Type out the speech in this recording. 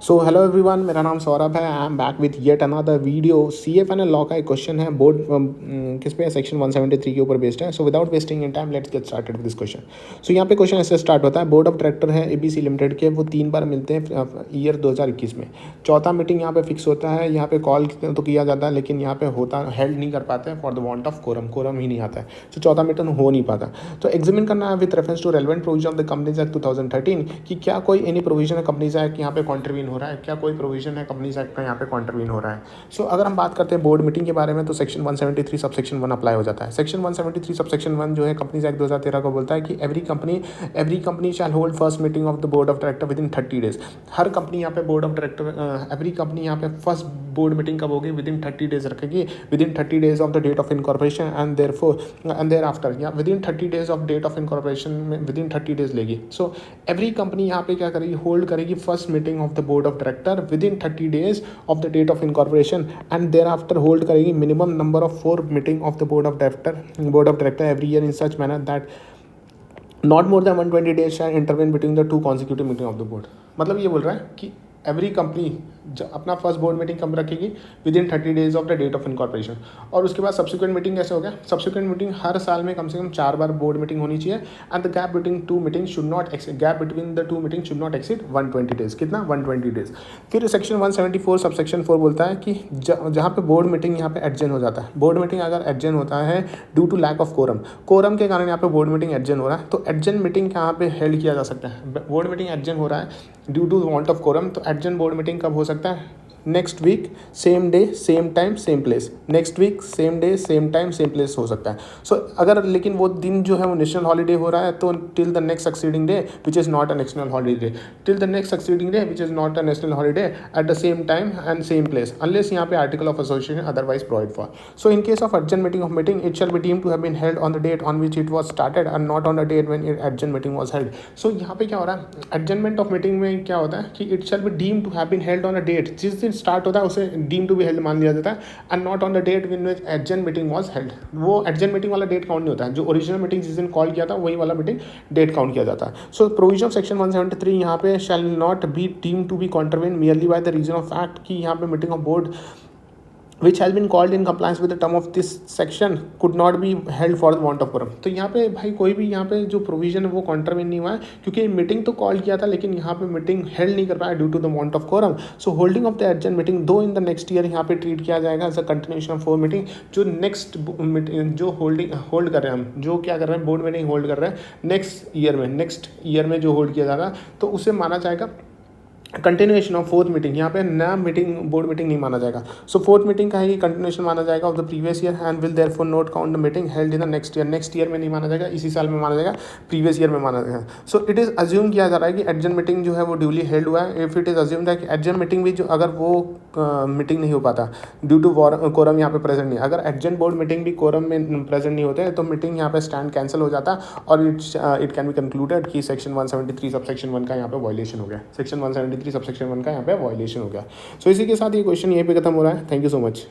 So hello everyone, मेरा नाम सौरभ है। I am back with yet another video. CFNL law का एक क्वेश्चन है बोर्ड किस पे है, सेक्शन 173 के ऊपर बेस्ड है। So without wasting in time let's get started with this question. So यहाँ पे क्वेश्चन ऐसे स्टार्ट होता है। बोर्ड ऑफ डायरेक्टर है ABC लिमिटेड के, वो 3 बार मिलते हैं ईयर 2021 में। चौथा मीटिंग यहाँ पे फिक्स होता है। यहाँ पे कॉल तो किया जाता है लेकिन यहाँ पे होता हेल्ड नहीं कर पाते हैं for the want of quorum ही नहीं आता है। तो चौथा मीटिंग हो नहीं पाता। तो एग्जामिन करना है with reference to relevant provision of the Companies Act 2013 कि क्या कोई एनी प्रोविजन है कंपनीज एक्ट यहाँ पे कॉन्ट्रीब्यून हो रहा है, क्या कोई प्रोविजन है कंपनीज एक्ट का यहाँ पे कॉन्ट्रीब्यून हो रहा है। सो अगर हम बात करते हैं बोर्ड मीटिंग के बारे में तो सेक्शन 173 सबसेक्शन 1 अप्लाई हो जाता है। सेक्शन 173 सबसेक्शन 1 जो है कंपनीज एक्ट 2013 को बोलता है कि every company shall hold first meeting of the board of director within 30 days. हर कंपनी यहाँ पे board of director every company यहाँ पे फर्स्ट बोर्ड मीटिंग कब होगी, विद इन 30 डेज रखेगी, within 30 days of the date of incorporation and thereafter या within 30 days of date of incorporation में विद इन 30 डेज लेगी। So every company यहाँ पे क्या करेगी, होल्ड करेगी first meeting of the board of director within 30 days of the date of incorporation and thereafter hold करेगी minimum number of 4 meeting of the board of director every year in such manner that not more than 120 days shall intervene between the two consecutive meeting of the board। मतलब ये बोल रहा है कि every company अपना first board meeting कब रखेगी, within 30 days of the date of incorporation. और उसके बाद सब्सिक्वेंट मीटिंग कैसे हो गया, सब्सिक्वेंट मीटिंग हर साल में कम से कम 4 बार बोर्ड मीटिंग होनी चाहिए and the gap between two meeting should not exceed 120 days. कितना, 120 डेज। फिर सेक्शन 174 सबसेक्शन 4 बोलता है कि जहाँ पे बोर्ड मीटिंग यहाँ पे एडजन हो जाता है, बोर्ड मीटिंग अगर एडजन होता है due to lack of quorum के कारण यहाँ पे बोर्ड मीटिंग एडजन हो रहा है, तो एडजन मीटिंग यहाँ पे हेल्ड किया जा सकता है। बोर्ड मीटिंग एडजन हो रहा है due to want of quorum, तो एडजन बोर्ड मीटिंग कब हो सकता है, next week same day same time same place, next week same day same time same place हो सकता है। सो अगर लेकिन वो दिन जो है वो नेशनल हॉलीडे हो रहा है तो till the next succeeding day which is not a national holiday, till the next succeeding day which is not a national holiday at the same time and same place unless यहाँ पे article of association otherwise provide for. So in case of urgent meeting of meeting it shall be deemed to have been held on the date on which it was started and not on the date when urgent meeting was held. So यहाँ पे क्या हो रहा है, adjournment of meeting में क्या होता है कि it shall be deemed to have been held on a date, जिस दिन स्टार्ट होता है उसे डीम टू बी हेल्ड मान लिया जाता है and not on the date when which adjourn meeting was held. वो एडजन मीटिंग वाला डेट काउंट नहीं होता है, जो ओरिजिनल मीटिंग जिस दिन कॉल किया था वही वाला मीटिंग डेट काउंट किया जाता है। सो प्रोविजन ऑफ सेक्शन 173 यहाँ पे shall not be deem to be contravene merely by the reason of fact कि यहाँ पे meeting of board which has been called in compliance with the term of this section could not be held for the want of quorum। तो यहाँ पे भाई कोई भी यहाँ पे जो प्रोविजन है वो कॉन्ट्रावेन नहीं हुआ है क्योंकि मीटिंग तो कॉल किया था लेकिन यहाँ पे मीटिंग हेल्ड नहीं कर पाया due to the want of quorum। So holding of the urgent meeting दो इन द नेक्स्ट ईयर यहाँ पे ट्रीट किया जाएगा as a continuation of 4 meeting. जो नेक्स्ट जो होल्ड कर रहे हैं हम, जो क्या कर रहे हैं, बोर्ड मीटिंग होल्ड कर रहे हैं नेक्स्ट ईयर में जो होल्ड किया जाएगा तो उसे माना जाएगा कंटिन्यूएशन ऑफ 4th मीटिंग। यहाँ पे नया मीटिंग बोर्ड मीटिंग नहीं माना जाएगा। सो 4th मीटिंग का ही कंटिन्यूएशन माना जाएगा of the previous year and will therefore not count the meeting held in the next year में नहीं माना जाएगा, इसी साल में माना जाएगा, प्रीवियस ईयर में माना जाएगा। सो इट इज़ अज्यूम किया जा रहा है कि एडजन मीटिंग जो है वो ड्यूली हेल्ड हुआ है। If it is assume that adjourn meeting भी जो अगर वो मीटिंग नहीं हो पाता ड्यू टू कोरम यहाँ पे प्रेजेंट नहीं, अगर एडजन बोर्ड मीटिंग भी कोरम में प्रेजेंट नहीं होते हैं तो मीटिंग यहाँ पे स्टैंड कैंसिल हो जाता और इट कैन बी कंक्लूडेड कि सेक्शन 173 सबसेक्शन 1 का यहाँ पे वायलेशन हो गया, सेक्शन 173 सबसेक्शन 1 का यहाँ पे वायलेशन हो गया। सो इसी के साथ ये क्वेश्चन यहीं पे खत्म हो रहा है। Thank you so much.